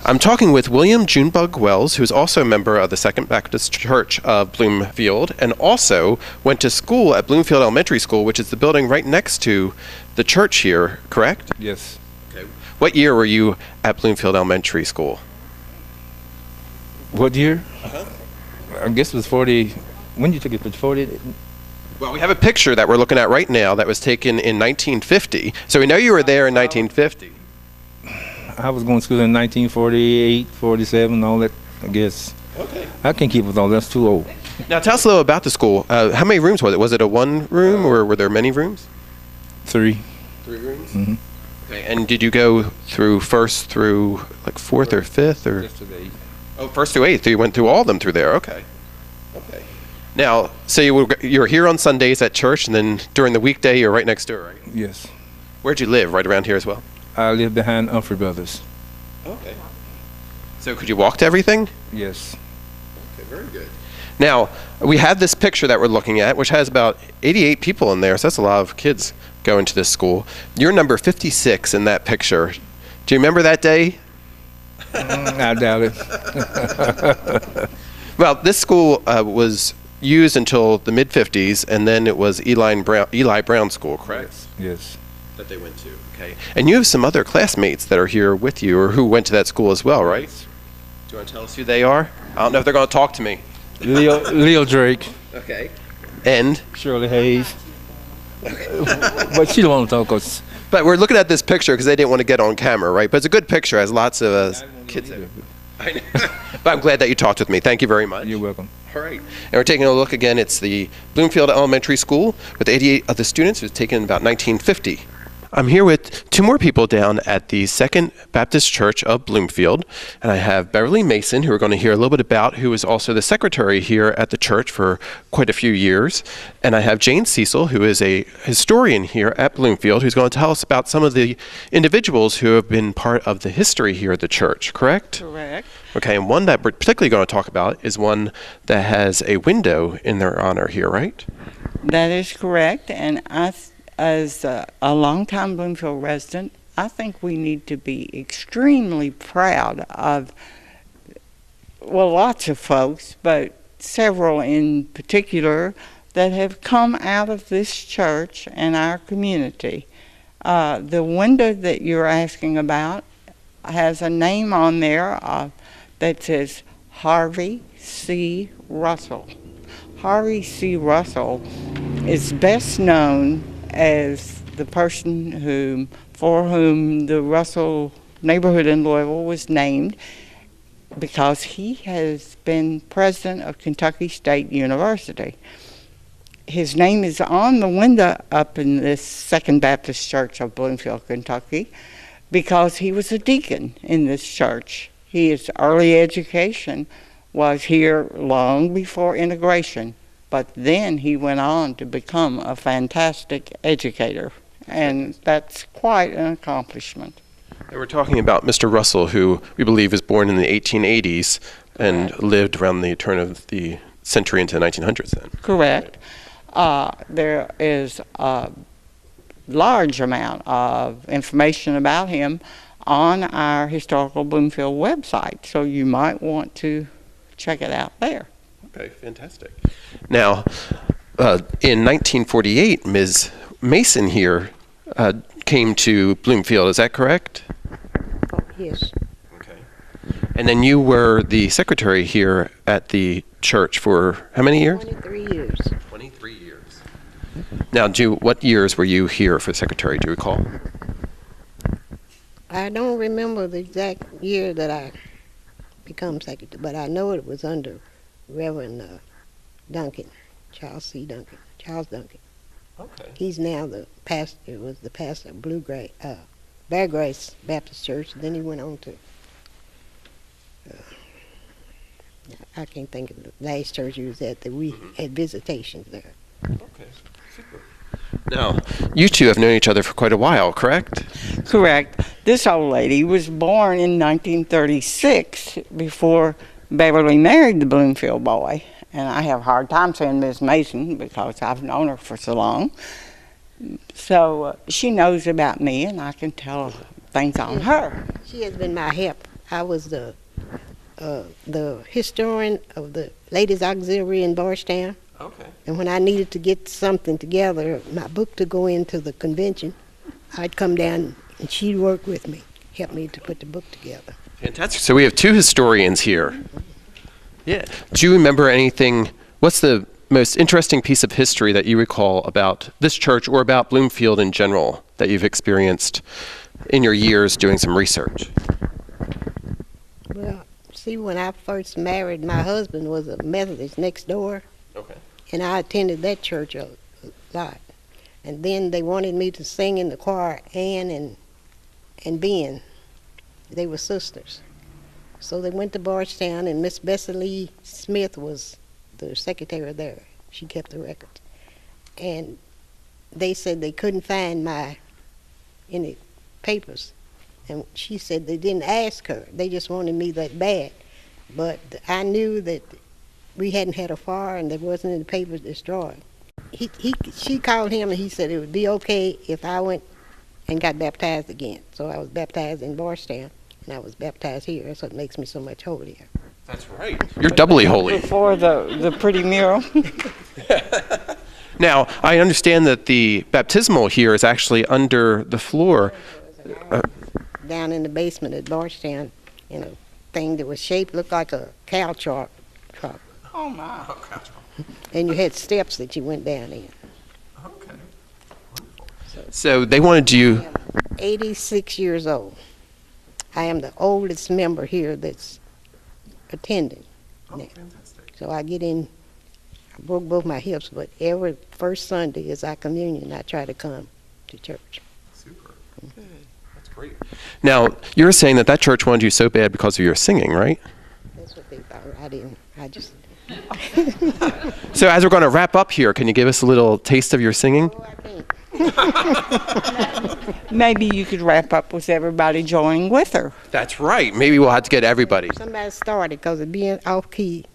I'm talking with William Junebug Wells, who's also a member of the Second Baptist Church of Bloomfield, and also went to school at Bloomfield Elementary School, which is the building right next to the church here, correct? Yes. Okay. What year were you at Bloomfield Elementary School? What year? I guess it was 40. When did you take it? 40? Well, we have a picture that we're looking at right now that was taken in 1950. So we know you were there in 1950. I was going to school in 1948, 47, all that, I guess. Okay. I can't keep with all that. That's too old. Now tell us a little about the school. How many rooms was it? Was it a one room or were there many rooms? 3. 3 rooms? Mm-hmm. Okay. And did you go through first through like 4th or 5th or? Just to the 8th. Oh, 1st through 8th. So you went through all of them through there. Okay. Okay. Now, so you're here on Sundays at church, and then during the weekday you're right next door, right? Yes. Where'd you live? Right around here as well? I live behind Humphrey Brothers. Okay. So could you walk to everything? Yes. Okay, very good. Now, we have this picture that we're looking at, which has about 88 people in there, so that's a lot of kids going to this school. You're number 56 in that picture. Do you remember that day? I doubt it. Well, this school was used until the mid-50s, and then it was Eli Brown School, correct? Yes. That they went to, okay. And you have some other classmates that are here with you, or who went to that school as well, right? Do you want to tell us who they are? I don't know if they're going to talk to me. Leo Drake. Okay. And? Shirley Hayes. But she don't want to talk us. But we're looking at this picture because they didn't want to get on camera, right? But it's a good picture. It has lots of kids in it. I know. But I'm glad that you talked with me. Thank you very much. You're welcome. All right. And we're taking a look again. It's the Bloomfield Elementary School with 88 of the students. It was taken in about 1950. I'm here with 2 more people down at the Second Baptist Church of Bloomfield, and I have Beverly Mason, who we're going to hear a little bit about, who is also the secretary here at the church for quite a few years, and I have Jane Cecil, who is a historian here at Bloomfield, who's going to tell us about some of the individuals who have been part of the history here at the church, correct? Correct. Okay, and one that we're particularly going to talk about is one that has a window in their honor here, right? That is correct, and as a longtime Bloomfield resident, I think we need to be extremely proud of, well, lots of folks, but several in particular that have come out of this church and our community. The window that you're asking about has a name on there that says Harvey C. Russell. Harvey C. Russell is best known as the person for whom the Russell neighborhood in Louisville was named, because he has been president of Kentucky State University. His name is on the window up in this Second Baptist Church of Bloomfield, Kentucky, because he was a deacon in this church. His early education was here long before integration. But then he went on to become a fantastic educator, and that's quite an accomplishment. And we're talking about Mr. Russell, who we believe was born in the 1880s and lived around the turn of the century into the 1900s then. Correct. There is a large amount of information about him on our Historical Bloomfield website, so you might want to check it out there. Okay, fantastic. Now, in 1948, Ms. Mason here came to Bloomfield. Is that correct? Oh, yes. Okay. And then you were the secretary here at the church for how many years? 23 years. 23 years. Now, what years were you here for secretary? Do you recall? I don't remember the exact year that I become secretary, but I know it was under Reverend Duncan, Charles Duncan. Okay. He's now the pastor, was the pastor of Bear Grace Baptist Church. Then he went on to, I can't think of the last church he was at, that we had visitations there. Okay, super. Now, you two have known each other for quite a while, correct? Correct. This old lady was born in 1936 before Beverly married the Bloomfield boy. And I have a hard time saying Ms. Mason because I've known her for so long. So she knows about me, and I can tell things on her. She has been my help I was the historian of the Ladies Auxiliary in Bardstown. Okay. And when I needed to get something together, my book to go into the convention, I'd come down and she'd work with me, help me to put the book together. Fantastic. So we have two historians here. Yeah. Do you remember anything? What's the most interesting piece of history that you recall about this church or about Bloomfield in general that you've experienced in your years doing some research? Well, see, when I first married, my husband was a Methodist next door. Okay. And I attended that church a lot. And then they wanted me to sing in the choir, Ann and Ben. They were sisters. So they went to Bardstown, and Miss Bessie Lee Smith was the secretary there. She kept the records. And they said they couldn't find any papers. And she said they didn't ask her. They just wanted me that bad. But I knew that we hadn't had a fire and there wasn't any papers destroyed. She called him and he said it would be okay if I went and got baptized again. So I was baptized in Bardstown and I was baptized here. That's what makes me so much holier. That's right. You're doubly holy. Before the pretty mural. Now, I understand that the baptismal here is actually under the floor. Down in the basement at Bardstown in a thing that was shaped, looked like a cow truck. Oh, my. And you had steps that you went down in. Okay. So they wanted you. I am 86 years old. I am the oldest member here that's attending. Oh, now. fantastic. So I get in, I broke both my hips, but every first Sunday is our communion. I try to come to church. Super. That's great. Now, you're saying that church wanted you so bad because of your singing, right? That's what they thought. I didn't. I just. So as we're going to wrap up here, can you give us a little taste of your singing? Oh, I can't. Maybe you could wrap up with everybody joining with her. That's right. Maybe we'll have to get everybody. Somebody started because of being off key.